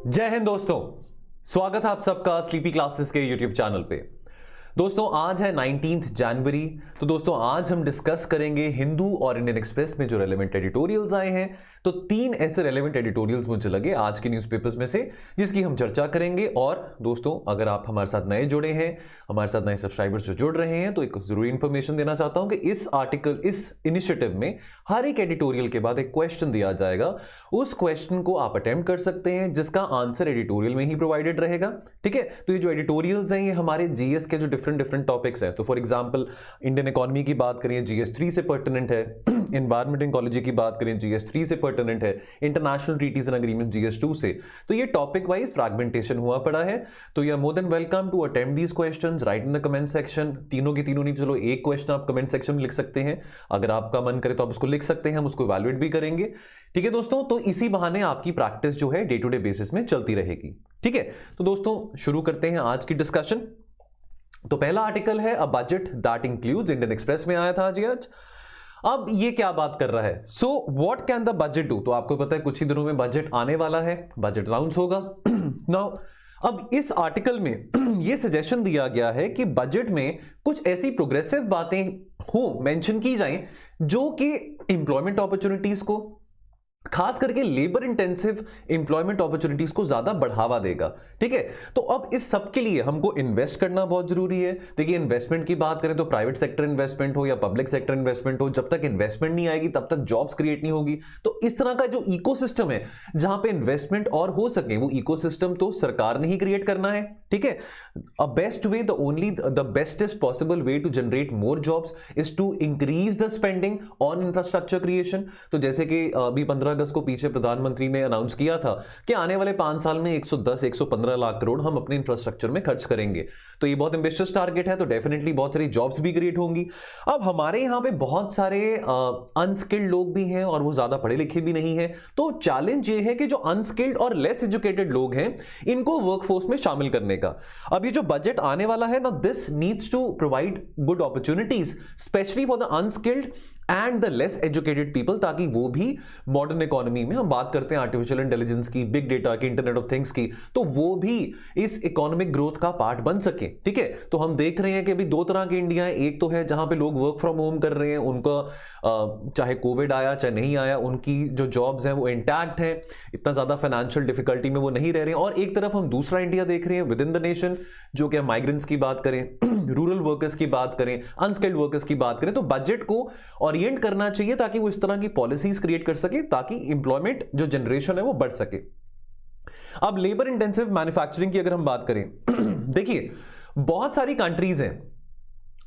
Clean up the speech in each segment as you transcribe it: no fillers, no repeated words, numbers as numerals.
जय हिंद दोस्तों, स्वागत है आप सबका स्लीपी क्लासेस के यूट्यूब चैनल पे। दोस्तों आज है 19 जनवरी। तो दोस्तों आज हम डिस्कस करेंगे हिंदू और इंडियन एक्सप्रेस में जो रेलेवेंट एडिटोरियल्स आए हैं। तो 3 ऐसे रेलेवेंट एडिटोरियल्स मुझे लगे आज के न्यूज़पेपर्स में से जिसकी हम चर्चा करेंगे। और दोस्तों अगर आप हमारे साथ नए जुड़े हैं, हमारे साथ नए सब्सक्राइबर्स जो जुड़ रहे हैं, तो एक जरूरी इंफॉर्मेशन देना चाहता हूं कि इस आर्टिकल, इस इनिशिएटिव में हर एक एडिटोरियल के बाद एक क्वेश्चन दिया जाएगा। उस क्वेश्चन को आप अटेम्प्ट कर सकते हैं जिसका आंसर एडिटोरियल में ही प्रोवाइडेड रहेगा। ठीक है, तो ये जो एडिटोरियल्स हैं ये हमारे जीएस के जो डिफरेंट टॉपिक्स हैं। तो फॉर एग्जांपल इंडियन इकोनॉमी की बात करें जीएस 3 से पर्टिनेंट है, एनवायरमेंट एंड इकोलॉजी की बात करें जीएस 3 से पर्टिनेंट है, international treaties and agreement GS 2 से। तो ये टॉपिक वाइज फ्रैगमेंटेशन हुआ पड़ा है। तो you are more than welcome to attempt these questions, right in the comment section. तीनों के तीनों नहीं, चलो एक क्वेश्चन आप कमेंट सेक्शन में लिख सकते हैं। अगर आपका मन करे तो आप उसको लिख सकते हैं, हम उसको इवैल्यूएट भी करेंगे। ठीक है दोस्तों, तो इसी बहाने आपकी प्रैक्टिस जो है डे टू डे बेसिस में चलती रहेगी। ठीक है, तो दोस्तों शुरू करते हैं आज की डिस्कशन। तो पहला आर्टिकल है a budget that includes, Indian express में आया था आज। अब ये क्या बात कर रहा है? So what can the budget do? तो आपको पता है कुछ ही दिनों में बजट आने वाला है, बजट अनाउंस होगा। नाउ अब इस आर्टिकल में ये सजेशन दिया गया है कि बजट में कुछ ऐसी प्रोग्रेसिव बातें हो, मेंशन की जाएं जो कि एम्प्लॉयमेंट अपॉर्चुनिटीज को, खास करके लेबर इंटेंसिव एम्प्लॉयमेंट अपॉर्चुनिटीज को ज्यादा बढ़ावा देगा। ठीक है, तो अब इस सब के लिए हमको इन्वेस्ट करना बहुत जरूरी है। देखिए इन्वेस्टमेंट की बात करें तो प्राइवेट सेक्टर इन्वेस्टमेंट हो या पब्लिक सेक्टर इन्वेस्टमेंट हो, जब तक इन्वेस्टमेंट नहीं आएगी तब तक जॉब्स क्रिएट नहीं होगी। तो इस तरह का जो इकोसिस्टम है जहां पे इन्वेस्टमेंट और हो सके, वो इकोसिस्टम तो सरकार ने ही क्रिएट करना है। ठीक है, a best way, the bestest possible way to generate more jobs is to increase the spending on infrastructure creation. तो जैसे कि अभी 15 अगस्त को पीछे प्रधानमंत्री ने अनाउंस किया था कि आने वाले 5 साल में 110-115 लाख करोड़ हम अपने इंफ्रास्ट्रक्चर में खर्च करेंगे। तो ये बहुत एम्बिशियस टारगेट है, तो डेफिनेटली बहुत सारी जॉब्स भी क्रिएट होंगी। अब हमारे यहां पे बहुत सारे अनस्किल्ड लोग भी हैं और वो ज्यादा पढ़े लिखे भी नहीं है। तो चैलेंज ये है कि जो अनस्किल्ड और लेस एजुकेटेड लोग हैं इनको वर्कफोर्स में शामिल करने का। अब ये जो बजट आने वाला है ना, this needs to provide good opportunities specially for the unskilled and the less educated people, ताकि वो भी मॉडर्न इकोनॉमी में, हम बात करते हैं आर्टिफिशियल इंटेलिजेंस की, बिग डेटा की, इंटरनेट ऑफ थिंग्स की, तो वो भी इस इकोनॉमिक ग्रोथ का पार्ट बन सके। ठीक है, तो हम देख रहे हैं कि अभी 2 तरह की इंडिया है। एक तो है जहां पे लोग वर्क फ्रॉम होम कर रहे हैं, उनका चाहे कोविड आया चाहे नहीं आया, उनकी जो जॉब्स हैं वो इंटैक्ट हैं, इतना ज्यादा फाइनेंशियल डिफिकल्टी में वो नहीं रह रहे हैं। और एक तरफ हम दूसरा इंडिया देख रहे हैं विद इन द नेशन, जो कि माइग्रेंट्स की बात करें, रूरल वर्कर्स की बात करें, अनस्किल्ड वर्कर्स की बात करें, तो बजट को ओरिएंट करना चाहिए ताकि वो इस तरह की पॉलिसीज क्रिएट कर सके ताकि एम्प्लॉयमेंट जो जनरेशन है वो बढ़ सके। अब लेबर इंटेंसिव मैन्युफैक्चरिंग की अगर हम बात करें, देखिए बहुत सारी कंट्रीज हैं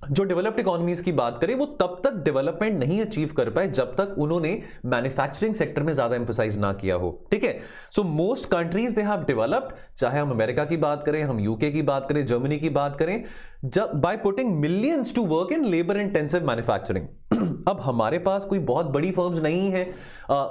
जो डेवलप्ड इकोनॉमीज की बात करें, वो तब तक डेवलपमेंट नहीं अचीव कर पाए जब तक उन्होंने मैन्युफैक्चरिंग सेक्टर में ज्यादा एम्फसाइज ना किया हो। ठीक है, so most countries they have developed, चाहे हम अमेरिका की बात करें, हम यूके की बात करें, जर्मनी की बात करें, जब by putting millions to work in labour intensive manufacturing. अब हमारे पास कोई बहुत बड़ी फर्म्स नहीं है,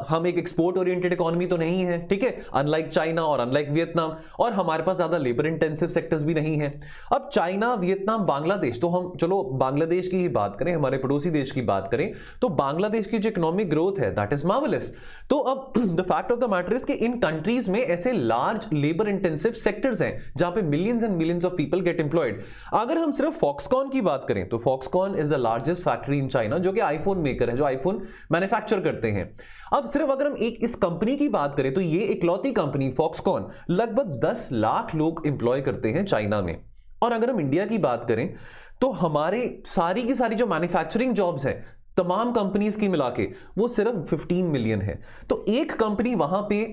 हम एक एक्सपोर्ट ओरिएंटेड इकोनॉमी तो नहीं है। ठीक है, अनलाइक चाइना और अनलाइक वियतनाम, और हमारे पास ज्यादा लेबर इंटेंसिव सेक्टर्स भी नहीं है। अब चाइना, वियतनाम, बांग्लादेश, तो हम चलो बांग्लादेश की ही बात करें, हमारे पड़ोसी देश की बात करें, तो बांग्लादेश की जो इकोनॉमिक ग्रोथ है दैट इज मार्वेलस। तो अब the fact of the matter is कि इन कंट्रीज में ऐसे लार्ज लेबर इंटेंसिव सेक्टर्स हैं जहां पे millions and millions of people get employed. अगर हम सिर्फ फॉक्सकॉन की बात करें तो Foxconn is the largest factory in China, जो कि आईफोन मेकर है, जो आईफोन मैन्युफैक्चर करते हैं। अब सिर्फ अगर हम एक इस कंपनी की बात करें तो ये इकलौती कंपनी फॉक्सकॉन लगभग 10 लाख लोग एम्प्लॉय करते हैं चाइना में। और अगर हम इंडिया की बात करें तो हमारे सारी की सारी जो मैन्युफैक्चरिंग जॉब्स हैं तमाम कंपनीज की मिला के वो सिर्फ 15 मिलियन है। तो एक कंपनी वहां पे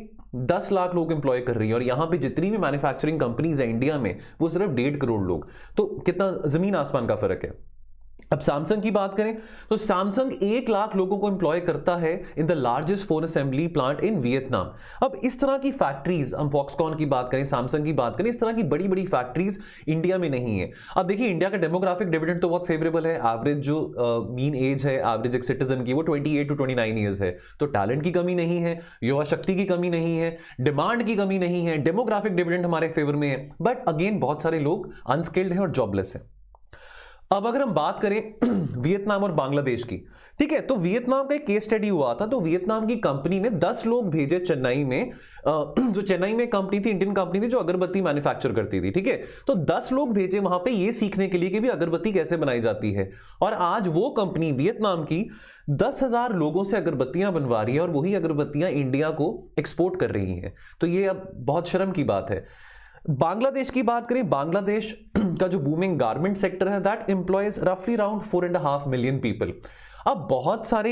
10 लाख लोग एम्प्लॉय कर रही है, और यहां पे जितनी भी मैन्युफैक्चरिंग कंपनीज है इंडिया में वो सिर्फ 1.5 करोड़ लोग। तो कितना जमीन आसमान का फर्क है। अब सैमसंग की बात करें तो सैमसंग 1 लाख लोगों को एम्प्लॉय करता है in the largest phone assembly plant in Vietnam. अब इस तरह की फैक्ट्रीज, हम फॉक्सकॉन की बात करें, सैमसंग की बात करें, इस तरह की बड़ी बड़ी फैक्ट्रीज इंडिया में नहीं है। अब देखिए इंडिया का डेमोग्राफिक डिविडेंड तो बहुत फेवरेबल है। एवरेज जो मीन एज है एवरेज एक सिटीजन की वो 28 to 29 ईयर्स है। तो टैलेंट की कमी नहीं है, युवा शक्ति की कमी नहीं है, डिमांड की कमी नहीं है, डेमोग्राफिक डिविडेंड हमारे फेवर में है। बट अगेन बहुत सारे लोग अनस्किल्ड हैं और जॉबलेस हैं। अब अगर हम बात करें वियतनाम और बांग्लादेश की, ठीक है, तो वियतनाम का एक केस स्टडी हुआ था। तो वियतनाम की कंपनी ने 10 लोग भेजे चेन्नई में, जो चेन्नई में कंपनी थी, इंडियन कंपनी थी जो अगरबत्ती मैन्युफैक्चर करती थी, ठीक है। तो 10 लोग भेजे वहां पे ये सीखने के लिए कि भी अगरबत्ती कैसे बनाई जाती है, और आज वो कंपनी वियतनाम की 10,000 लोगों से अगरबत्तियां बनवा रही है और वही अगरबत्तियां इंडिया को एक्सपोर्ट कर रही हैं। तो ये अब बहुत शर्म की बात है। बांग्लादेश की बात करें, बांग्लादेश का जो बूमिंग गारमेंट सेक्टर है दैट एम्प्लॉयज रफली अराउंड 4.5 मिलियन पीपल। अब बहुत सारे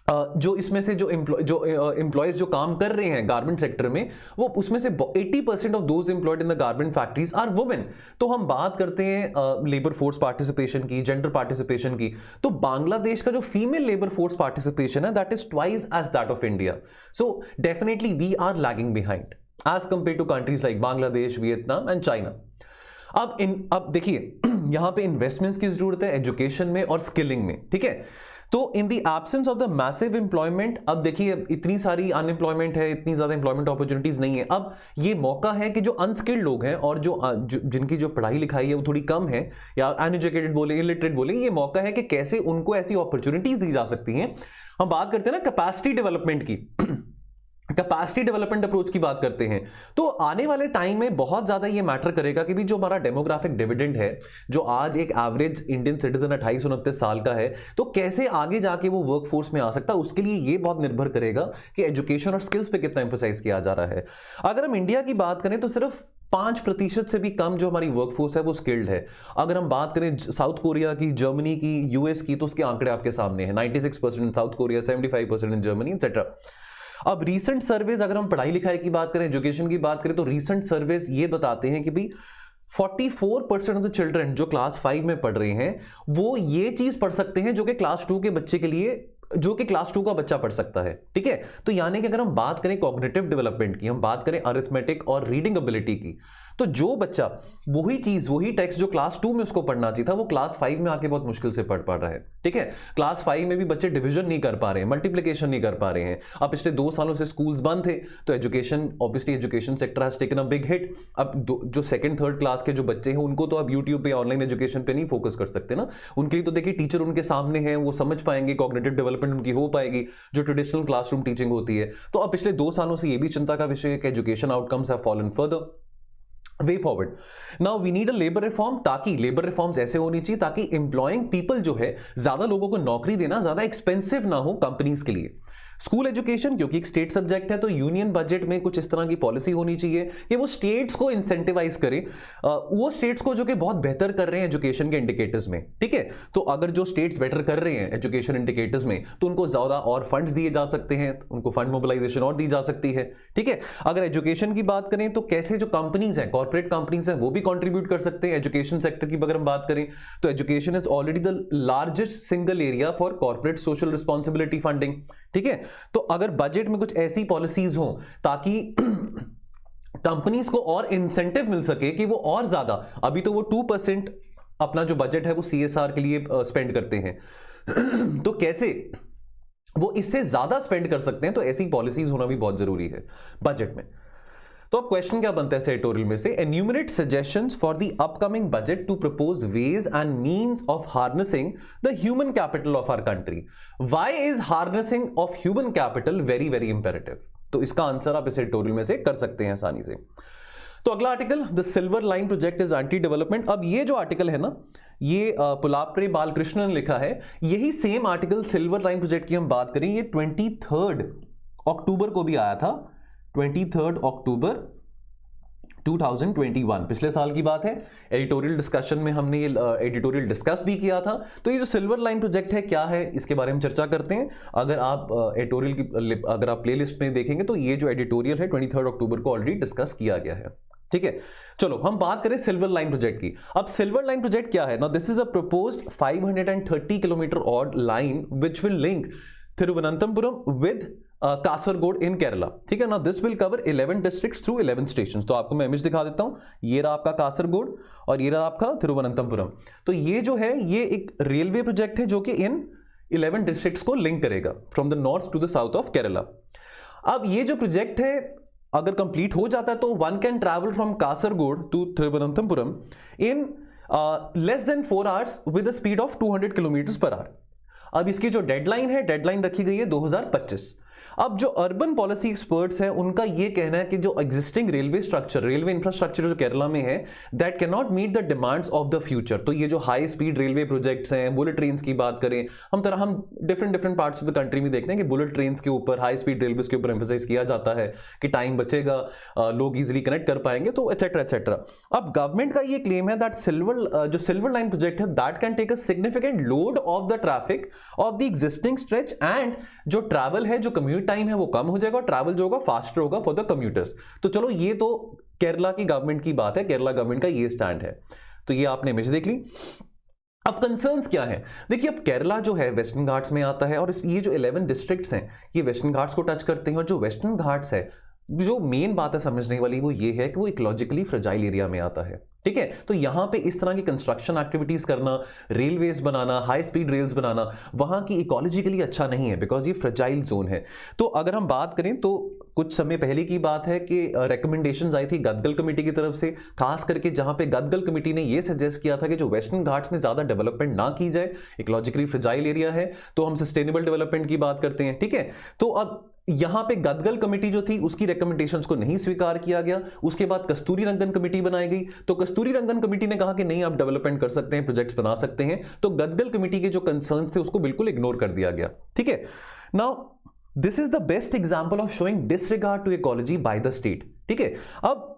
जो इसमें से जो एम्प्लॉयज जो काम कर रहे हैं गारमेंट सेक्टर में, वो उसमें से 80% of those employed in the garment factories are women. तो हम बात करते हैं लेबर फोर्स पार्टिसिपेशन की, जेंडर पार्टिसिपेशन की, तो बांग्लादेश का जो फीमेल लेबर फोर्स पार्टिसिपेशन है that is twice as that of India. So definitely we are lagging behind as compared to countries like Bangladesh, Vietnam and China. अब देखिए यहां पे इन्वेस्टमेंट्स की जरूरत है एजुकेशन में और स्किलिंग में, ठीक है। तो in the absence of the massive employment, अब देखिए इतनी सारी अनएम्प्लॉयमेंट है, इतनी ज्यादा एम्प्लॉयमेंट अपॉर्चुनिटीज नहीं है। अब ये मौका है कि जो अनस्किल्ड लोग हैं और जिनकी जो पढ़ाई लिखाई है वो थोड़ी कम है, या अनएजुकेटेड बोले, इलिटरेट बोले, ये मौका है कि कैसे उनको ऐसी अपॉर्चुनिटीज दी जा सकती हैं। हम बात करते हैं ना कैपेसिटी डेवलपमेंट की, कैपेसिटी डेवलपमेंट अप्रोच की बात करते हैं। तो आने वाले टाइम में बहुत ज्यादा ये मैटर करेगा कि भी जो हमारा डेमोग्राफिक डिविडेंड है, जो आज एक एवरेज इंडियन सिटीजन 28-29 साल का है, तो कैसे आगे जाके वो वर्कफोर्स में आ सकता है, उसके लिए ये बहुत निर्भर करेगा कि एजुकेशन और स्किल्स पे कितना एम्फसाइज किया जा रहा है। अगर हम इंडिया की बात करें तो सिर्फ 5% से भी कम जो हमारी वर्कफोर्स है वो स्किल्ड है। अगर हम बात करें साउथ कोरिया की, जर्मनी की, यूएस की, तो उसके आंकड़े आपके सामने हैं, 96% in South Korea, 75% in Germany etcetera. अब रीसेंट सर्वेज, अगर हम पढ़ाई लिखाई की बात करें, एजुकेशन की बात करें, तो रीसेंट सर्वेज ये बताते हैं कि भाई 44% ऑफ द चिल्ड्रन जो क्लास 5 में पढ़ रहे हैं वो ये चीज पढ़ सकते हैं जो कि क्लास 2 के बच्चे के लिए, जो कि क्लास 2 का बच्चा पढ़ सकता है, ठीक है। तो यानी कि अगर हम बात करें कॉग्निटिव डेवलपमेंट की, हम बात करें अरिथमेटिक और रीडिंग एबिलिटी की, तो जो बच्चा वही चीज, वही टेक्स्ट जो क्लास 2 में उसको पढ़ना चाहिए था, वो क्लास 5 में आके बहुत मुश्किल से पढ़ पा रहा है, ठीक है। क्लास 5 में भी बच्चे डिवीजन नहीं कर पा रहे हैं, मल्टीप्लिकेशन नहीं कर पा रहे हैं। अब पिछले 2 सालों से स्कूल्स बंद थे, तो education, obviously education sector has taken a big hit. अब जो 2nd-3rd क्लास के जो बच्चे हैं उनको तो अब यूट्यूब पे, ऑनलाइन एजुकेशन पे नहीं फोकस कर सकते ना, उनके लिए तो देखिए टीचर उनके सामने है, वो समझ पाएंगे, कॉग्निटिव डेवलपमेंट उनकी हो पाएगी जो ट्रेडिशनल क्लासरूम टीचिंग होती है। तो अब पिछले 2 सालों से ये भी चिंता का विषय है कि education outcomes have fallen further. Way forward now we need a labour reform, ताकि लेबर रिफॉर्म्स ऐसे होनी चाहिए ताकि एम्प्लॉइंग पीपल जो है, ज्यादा लोगों को नौकरी देना ज्यादा एक्सपेंसिव ना हो कंपनीज के लिए। स्कूल एजुकेशन क्योंकि एक स्टेट सब्जेक्ट है, तो यूनियन बजट में कुछ इस तरह की पॉलिसी होनी चाहिए कि वो स्टेट्स को इंसेंटिवाइज करे, वो स्टेट्स को जो कि बहुत बेहतर कर रहे हैं एजुकेशन के इंडिकेटर्स में, ठीक है। तो अगर जो स्टेट्स बेटर कर रहे हैं एजुकेशन इंडिकेटर्स में, तो उनको ज्यादा और फंड्स दिए जा सकते हैं, उनको फंड मोबिलाइजेशन और दी जा सकती है, ठीक है। अगर एजुकेशन की बात करें तो कैसे जो कंपनीज हैं, कॉर्पोरेट कंपनीज हैं, वो भी कंट्रीब्यूट कर सकते हैं एजुकेशन सेक्टर की। अगर हम बात करें तो education is already the largest single area for corporate social responsibility funding, ठीक है। तो अगर बजट में कुछ ऐसी पॉलिसीज हो ताकि कंपनीज को और इंसेंटिव मिल सके कि वो और ज्यादा, अभी तो वो 2% अपना जो बजट है वो सीएसआर के लिए स्पेंड करते हैं, तो कैसे वो इससे ज्यादा स्पेंड कर सकते हैं, तो ऐसी पॉलिसीज होना भी बहुत जरूरी है बजट में। तो अब क्वेश्चन क्या बनता है सेटोरियल में से, enumerate suggestions for the upcoming budget to propose ways and means of harnessing the human capital of our country. Why is harnessing of human capital very very imperative? तो इसका आंसर आप इस सेटोरियल में से कर सकते हैं आसानी से। तो अगला article, the silver line project is anti development. अब ये जो आर्टिकल है ना, ये पुलाप्रे बालकृष्णन ने लिखा है। यही same article silver line project की हम बात करें, ये 23 अक्टूबर को भी आया था, 23 अक्टूबर 2021, पिछले साल की बात है। एडिटोरियल डिस्कशन में हमने ये एडिटोरियल डिस्कस भी किया था। तो ये जो सिल्वर लाइन प्रोजेक्ट है क्या है, इसके बारे में चर्चा करते हैं। अगर आप एडिटोरियल की, अगर आप प्लेलिस्ट में देखेंगे तो ये जो एडिटोरियल है 23 अक्टूबर को ऑलरेडी डिस्कस किया गया है, ठीक है। चलो हम बात करें सिल्वर लाइन प्रोजेक्ट की। अब सिल्वर लाइन प्रोजेक्ट क्या है ना, this is a proposed 530 kilometre odd line which will link Thiruvananthapuram with Kasaragod in Kerala, ठीक है ना। This will cover 11 districts through 11 stations. तो आपको मैं इमेज दिखा देता हूं, ये रहा आपका कासरगोड और ये रहा आपका थिरुवनंतपुरम। तो ये जो है ये एक रेलवे प्रोजेक्ट है जो कि इन 11 डिस्ट्रिक्ट्स को लिंक करेगा from the north to the south of Kerala. अब ये जो प्रोजेक्ट है अगर कंप्लीट हो जाता है तो one can travel from Kasaragod to Thiruvananthapuram in less than 4 hours with a speed of 200 kilometre per hour. अब इसकी जो डेडलाइन है, डेडलाइन रखी गई है 2025। अब जो अर्बन पॉलिसी एक्सपर्ट्स हैं उनका ये कहना है कि जो existing railway structure, railway infrastructure जो केरला में है, that cannot meet the demands of the future. तो ये जो हाई स्पीड रेलवे प्रोजेक्ट्स हैं, बुलेट ट्रेन की बात करें, हम different parts of the country में देखते हैं कि बुलेट ट्रेन के ऊपर, हाई स्पीड रेलवे के ऊपर एम्फेसाइज किया जाता है कि टाइम बचेगा, लोग इजिली कनेक्ट कर पाएंगे, तो एटसेट्रा एटसेट्रा। अब गवर्नमेंट का ये क्लेम है दैट सिल्वर लाइन प्रोजेक्ट है, that can take a significant load of the traffic of the existing stretch, and जो ट्रैवल है, जो कम्यूट टाइम है वो कम हो जाएगा और ट्रैवल जो होगा फास्टर होगा फॉर द कम्यूटर्स। तो चलो, ये तो केरला की गवर्नमेंट की बात है, केरला गवर्नमेंट का ये स्टैंड है। तो ये आपने इमेज देख ली। अब कंसर्न्स क्या है? देखिए, अब केरला जो है वेस्टर्न घाट्स में आता है, और ये जो 11 डिस्ट्रिक्ट्स हैं ये वेस्टर्न घाट्स को टच करते हैं। और जो वेस्टर्न घाट्स है, जो मेन बात है समझने वाली वो ये है कि वो इकोलॉजिकली फ्रेजाइल एरिया में आता है, ठीक है। तो यहां पे इस तरह की कंस्ट्रक्शन एक्टिविटीज करना, रेलवेज बनाना, हाई स्पीड रेल्स बनाना, वहां की इकोलॉजिकली अच्छा नहीं है, बिकॉज ये फ्रेजाइल जोन है। तो अगर हम बात करें तो कुछ समय पहले की बात है कि रिकमेंडेशंस आई थी गदगल कमेटी की तरफ से, खास करके जहां पे गदगल कमेटी ने ये सजेस्ट किया था कि जो वेस्टर्न घाट्स में ज्यादा डेवलपमेंट ना की जाए, इकोलॉजिकली फ्रेजाइल एरिया है, तो हम सस्टेनेबल डेवलपमेंट की बात करते हैं, ठीक है। तो अब यहां पे गदगल कमेटी जो थी उसकी रिकमेंडेशंस को नहीं स्वीकार किया गया। उसके बाद कस्तूरी रंगन कमेटी बनाई गई, तो कस्तूरी रंगन कमेटी ने कहा कि नहीं, आप डेवलपमेंट कर सकते हैं, प्रोजेक्ट्स बना सकते हैं। तो गदगल कमेटी के जो कंसर्न्स थे उसको बिल्कुल इग्नोर कर दिया गया, ठीक है। Now this is the best example of showing disregard to ecology by the state, ठीक है। अब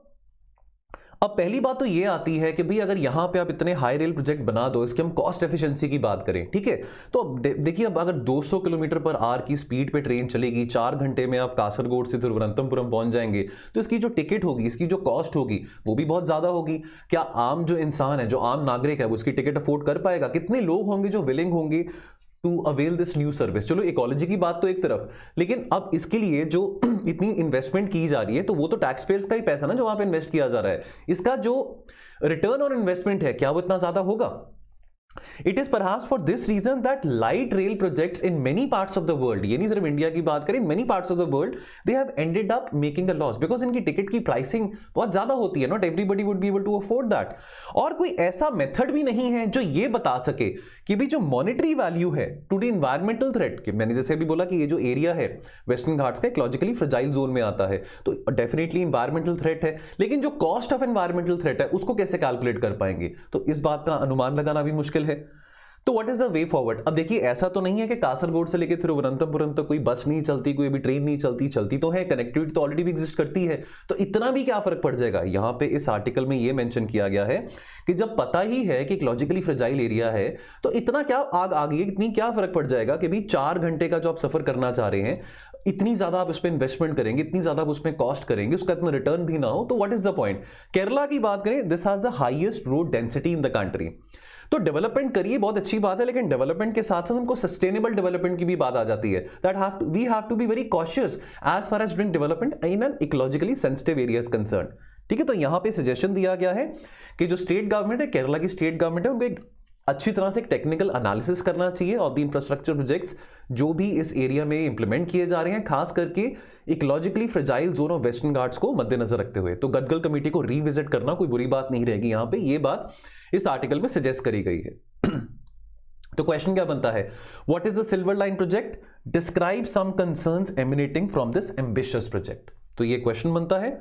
पहली बात तो ये आती है कि भाई अगर यहां पे आप इतने हाई रेल प्रोजेक्ट बना दो, इसके हम कॉस्ट एफिशिएंसी की बात करें, ठीक है, तो अब देखिए, अब अगर 200 किलोमीटर पर आवर की स्पीड पे ट्रेन चलेगी, 4 घंटे में आप कासरगोड से तिरुवनंतपुरम पहुंच जाएंगे, तो इसकी जो टिकट होगी, इसकी जो कॉस्ट होगी वो भी बहुत ज्यादा होगी। क्या आम जो इंसान है, जो आम नागरिक है, वो इसकी टिकट अफोर्ड कर पाएगा? कितने लोग होंगे जो विलिंग होंगे to avail this new service? चलो, इकोलॉजी की बात तो एक तरफ, लेकिन अब इसके लिए जो इतनी इन्वेस्टमेंट की जा रही है, तो वो तो टैक्स पेयर्स का ही पैसा ना जो वहां पे इन्वेस्ट किया जा रहा है, इसका जो रिटर्न ऑन इन्वेस्टमेंट है क्या वो इतना ज्यादा होगा? It is perhaps for this reason that light rail projects in many parts of the world, ये नहीं सिर्फ इंडिया की बात करें, many parts of the world they have ended up making a loss because इनकी टिकट की pricing बहुत ज्यादा होती है, not everybody would be able to afford that। और कोई ऐसा मेथड भी नहीं है जो ये बता सके कि भी जो मॉनेटरी वैल्यू है टू द इन्वायरमेंटल थ्रेट, कि मैंने जैसे अभी बोला कि ये जो एरिया है वेस्टर्न घाट्स का इकोलॉजिकली फ्रेजाइल जोन में आता है, तो डेफिनेटली इन्वायरमेंटल थ्रेट है, लेकिन जो कॉस्ट ऑफ इन्वायरमेंटल थ्रेट है उसको कैसे कैलकुलेट कर पाएंगे? तो इस बात का अनुमान लगाना भी मुश्किल है। तो what is the way forward? अब देखिए, ऐसा तो नहीं है कि कासरगोड से लेकर तिरुवनंतपुरम तक कोई बस नहीं चलती, कोई अभी ट्रेन नहीं चलती, चलती तो है, कनेक्टिविटी तो ऑलरेडी भी एग्जिस्ट करती है, तो इतना भी क्या फर्क पड़ जाएगा? यहां पे इस आर्टिकल में ये मेंशन किया गया है कि जब पता ही है कि इकोलॉजिकली फ्रेजाइल एरिया है, तो इतना क्या आगे इतनी क्या फर्क पड़ जाएगा कि भाई 4 घंटे का जो आप सफर करना चाह रहे हैं, इतनी ज्यादा आप उस पर इन्वेस्टमेंट करेंगे, इतनी ज्यादा आप उसमें कॉस्ट करेंगे, उसका इतना रिटर्न भी ना हो, तो what is the point? Kerala की बात करें, this has the highest road density in the country. तो डेवलपमेंट करिए, बहुत अच्छी बात है, लेकिन डेवलपमेंट के साथ साथ हमको सस्टेनेबल डेवलपमेंट की भी बात आ जाती है, that we have to be very cautious as far as doing development in an ecologically sensitive area is concern, ठीक है। तो यहां पे सजेशन दिया गया है कि जो स्टेट गवर्नमेंट है, केरला की स्टेट गवर्नमेंट है, उनको एक अच्छी तरह से एक टेक्निकल एनालिसिस करना चाहिए ऑफ द इंफ्रास्ट्रक्चर प्रोजेक्ट्स जो भी इस एरिया में इंप्लीमेंट किए जा रहे हैं, खास करके ecologically fragile zone of western Ghats को मद्देनजर रखते हुए। तो गदगल कमेटी को रीविजिट करना कोई बुरी बात नहीं रहेगी, यहां पे ये बात इस आर्टिकल में सजेस्ट करी गई है। तो क्वेश्चन क्या बनता है? What is the silver line project? Describe some concerns emanating from this ambitious project. तो ये क्वेश्चन बनता है।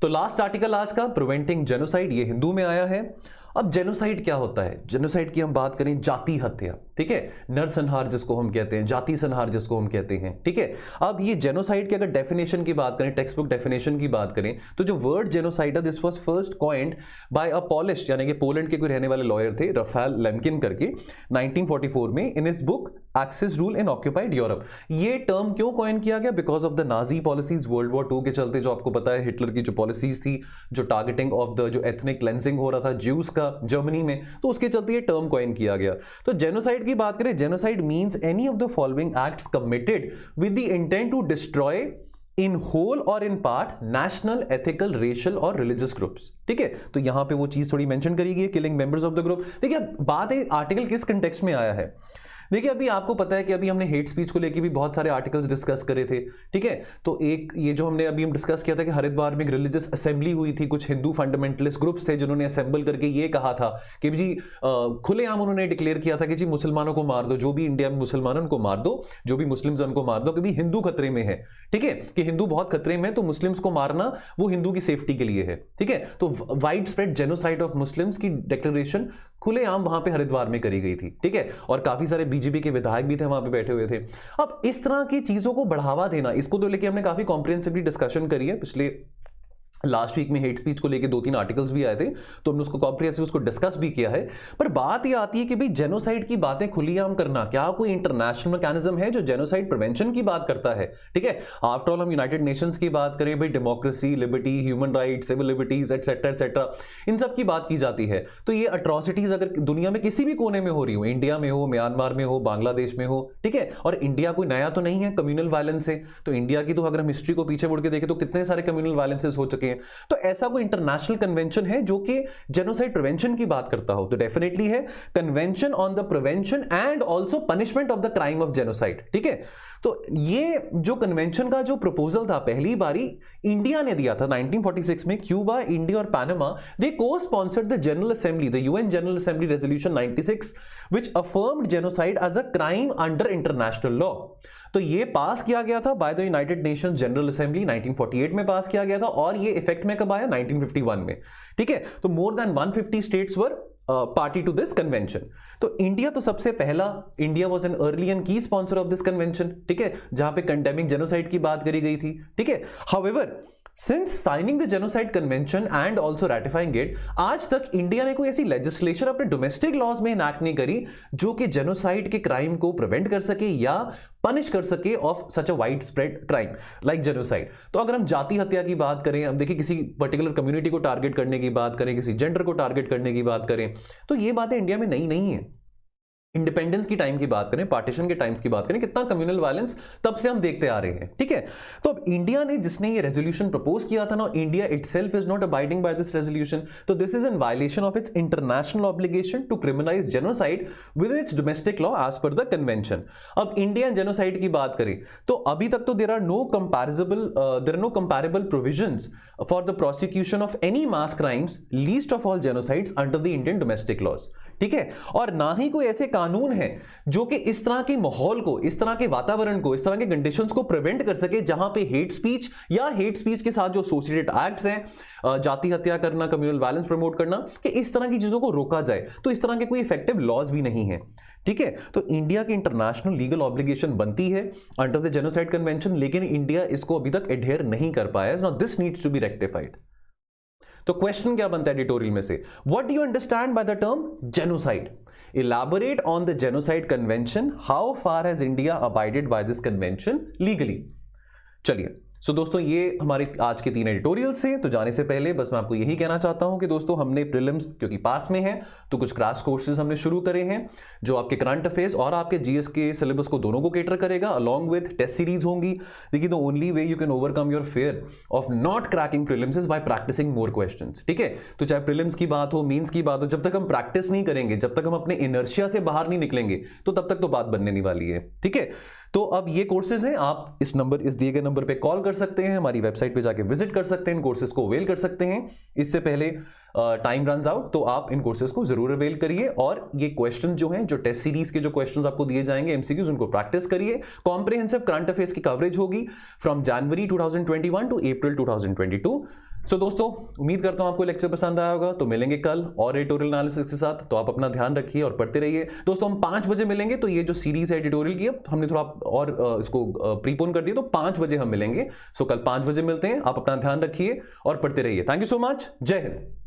तो लास्ट आर्टिकल आज का, प्रिवेंटिंग जेनोसाइड, ये हिंदू में आया है। अब जेनोसाइड क्या होता है? जेनोसाइड की हम बात करें, जाति हत्या, ठीक है, नरसंहार जिसको हम कहते हैं, जाति संहार जिसको हम कहते हैं, ठीक है। अब ये जेनोसाइड की अगर डेफिनेशन की बात करें, टेक्स्ट बुक डेफिनेशन की बात करें, तो जो वर्ड जेनोसाइड है, this was first coined by a polish, यानी कि पोलैंड के कोई रहने वाले लॉयर थे, रफाल लेम्किन करके, 1944 में, in his book axis rule in occupied Europe. ये टर्म क्यों कॉइन किया गया? Because of the Nazi policies world war 2 के चलते, जो आपको पता है हिटलर की जो पॉलिसीज थी, जो टारगेटिंग ऑफ द जो एथनिक क्लेंजिंग हो रहा था ज्यूज का जर्मनी में, तो उसके चलते ये टर्म कॉइन किया गया। तो जेनोसाइड की बात करें, genocide means any of the following acts committed with the intent to destroy in whole और in part national, ethical, racial और रिलीजियस ग्रुप्स, ठीक है। तो यहां पे वो चीज थोड़ी मेंशन करी गई है, killing members of the group. देखिए बात है आर्टिकल किस कंटेक्स्ट में आया है। देखिए अभी आपको पता है कि अभी हमने हेट स्पीच को लेकर भी बहुत सारे आर्टिकल्स डिस्कस करे थे, ठीक है। तो एक ये जो हमने अभी हम डिस्कस किया था कि हरिद्वार में एक रिलीजियस असेंबली हुई थी, कुछ हिंदू फंडामेंटलिस्ट ग्रुप्स थे जिन्होंने असेंबल करके ये कहा था कि जी खुलेआम उन्होंने डिक्लेयर किया था कि जी मुसलमानों को मार दो, जो भी इंडिया में मुसलमान उनको मार दो, जो भी मुस्लिम्स उनको मार दो, क्योंकि हिंदू खतरे में है, ठीक है, कि हिंदू बहुत खतरे में, तो मुस्लिम्स को मारना वो हिंदू की सेफ्टी के लिए है, ठीक है। तो wide spread genocide of Muslims की डिक्लेरेशन खुलेआम वहां पे हरिद्वार में करी गई थी, ठीक है। और काफी सारे बीजेपी के विधायक भी थे वहां पे बैठे हुए थे। अब इस तरह की चीजों को बढ़ावा देना, इसको तो लेके हमने काफी कॉम्प्रिहेंसिवली डिस्कशन करी है पिछले लास्ट वीक में हेट स्पीच को लेके 2-3 आर्टिकल्स भी आए थे, तो हमने उसको कॉम्प्रिहेंसिव उसको डिस्कस भी किया है। पर बात ये आती है कि भाई जेनोसाइड की बातें खुलेआम करना, क्या कोई इंटरनेशनल मैकेनिज्म है जो जेनोसाइड प्रिवेंशन की बात करता है, ठीक है। आफ्टर ऑल हम यूनाइटेड नेशंस की बात करें, भाई democracy, liberty, human rights, civil liberties etcetera etcetera, इन सब की बात की जाती है। तो ये अट्रॉसिटीज अगर दुनिया में किसी भी कोने में हो रही हो, इंडिया में हो, म्यांमार में हो, बांग्लादेश में हो, ठीक है, और इंडिया कोई नया तो नहीं है कम्युनल वायलेंस से, तो इंडिया की तो अगर हम हिस्ट्री को पीछे मुड़ के देखें तो कितने सारे कम्युनल वायलेंसेस हो चुके हैं। तो ऐसा कोई इंटरनेशनल कन्वेंशन है जो कि जेनोसाइड प्रिवेंशन की बात करता हो, तो डेफिनेटली है convention on the prevention and also punishment of the crime of genocide, ठीक है। तो ये जो कन्वेंशन का जो प्रपोजल था पहली बारी इंडिया ने दिया था 1946 में। क्यूबा, इंडिया और Panama they cosponsored the General Assembly, the UN General Assembly resolution 96 which affirmed genocide as a crime under international law. तो ये पास किया गया था by the United Nations General Assembly, 1948 में पास किया गया था, और ये इफेक्ट में कब आया, 1951 में, ठीक है। तो more than 150 states were party to this convention. तो इंडिया तो सबसे पहला, India was an early and key sponsor of this convention, ठीक है, जहां पे कंडेमिंग जेनोसाइड की बात करी गई थी, ठीक है। However since signing the genocide convention and also ratifying it, आज तक इंडिया ने कोई ऐसी लेजिस्लेशन अपने डोमेस्टिक लॉज में इनैक्ट नहीं करी जो कि जेनोसाइड के क्राइम को प्रिवेंट कर सके या पनिश कर सके of such a wide spread crime like genocide. तो अगर हम जाति हत्या की बात करें, हम देखिए किसी पर्टिकुलर कम्युनिटी को टारगेट करने की बात करें, किसी जेंडर को टारगेट करने की बात करें, तो ये बातें इंडिया में नई नहीं है। इंडिपेंडेंस की टाइम की बात करें, पार्टीशन के टाइम्स की बात करें, कितना कम्युनल वायलेंस तब से हम देखते आ रहे हैं, ठीक है। तो अब इंडिया ने जिसने ये रेजोल्यूशन प्रपोज किया था ना, India itself is not abiding by this resolution, तो this is in violation of its international obligation to criminalise genocide with its domestic law as per the convention. अब इंडियन जेनोसाइड की बात करें तो अभी तक तो there are no comparable provisions for the prosecution of any mass crimes, least of all genocides under the Indian domestic laws, ठीक है। और ना ही कोई ऐसे कानून है जो कि इस तरह के माहौल को, इस तरह के वातावरण को, इस तरह के कंडीशंस को प्रिवेंट कर सके जहां पे हेट स्पीच या हेट स्पीच के साथ जो एसोसिएटेड एक्ट्स हैं, जाति हत्या करना, कम्युनल वायलेंस प्रमोट करना, कि इस तरह की चीजों को रोका जाए। तो इस तरह के कोई इफेक्टिव लॉज भी नहीं है, ठीक है। तो इंडिया की इंटरनेशनल लीगल ऑब्लिगेशन बनती है अंडर द जेनोसाइड कन्वेंशन, लेकिन इंडिया इसको अभी तक एडहेयर नहीं कर पाया है। Now this needs to be rectified. तो क्वेश्चन क्या बनता है एडिटोरियल में से, what do you understand by the term genocide? Elaborate on the genocide convention. How far has India abided by this convention legally? चलिए, सो दोस्तों ये हमारे आज के 3 एडिटोरियल्स से। तो जाने से पहले बस मैं आपको यही कहना चाहता हूं कि दोस्तों हमने प्रीलिम्स क्योंकि पास में है तो कुछ क्रैश कोर्सेज हमने शुरू करे हैं जो आपके करंट अफेयर्स और आपके जीएस के सिलेबस को दोनों को केटर करेगा, अलॉन्ग विद टेस्ट सीरीज होंगी। देखिए, the only way you can overcome your fear of not cracking prelims is by practising more questions, ठीक है। तो चाहे प्रीलिम्स की बात हो, मेंस की बात हो, जब तक हम प्रैक्टिस नहीं करेंगे, जब तक हम अपने इनर्शिया से बाहर नहीं निकलेंगे, तो तब तक तो बात बनने नहीं वाली है, ठीक है। तो अब ये कोर्सेज हैं, आप इस दिए गए नंबर पे कॉल कर सकते हैं, हमारी वेबसाइट पे जाके विजिट कर सकते हैं, इन कोर्सेज को अवेल कर सकते हैं। इससे पहले टाइम रन्स आउट, तो आप इन कोर्सेज को जरूर अवेल करिए। और ये क्वेश्चन जो हैं, जो टेस्ट सीरीज के जो क्वेश्चंस आपको दिए जाएंगे एमसीक्यूज, उनको प्रैक्टिस करिए। कॉम्प्रिहेंसिव करंट अफेयर्स की कवरेज होगी फ्रॉम जनवरी 2021 टू अप्रैल 2022। सो दोस्तों, उम्मीद करता हूं आपको लेक्चर पसंद आया होगा। तो मिलेंगे कल और एडिटोरियल एनालिसिस के साथ। तो आप अपना ध्यान रखिए और पढ़ते रहिए। दोस्तों, हम 5 बजे मिलेंगे। तो ये जो सीरीज है एडिटोरियल की, हमने थोड़ा और इसको प्रीपोन कर दिया, तो 5 बजे हम मिलेंगे। सो कल 5 बजे मिलते हैं। आप अपना ध्यान रखिए और पढ़ते रहिए। Thank you so much. जय हिंद।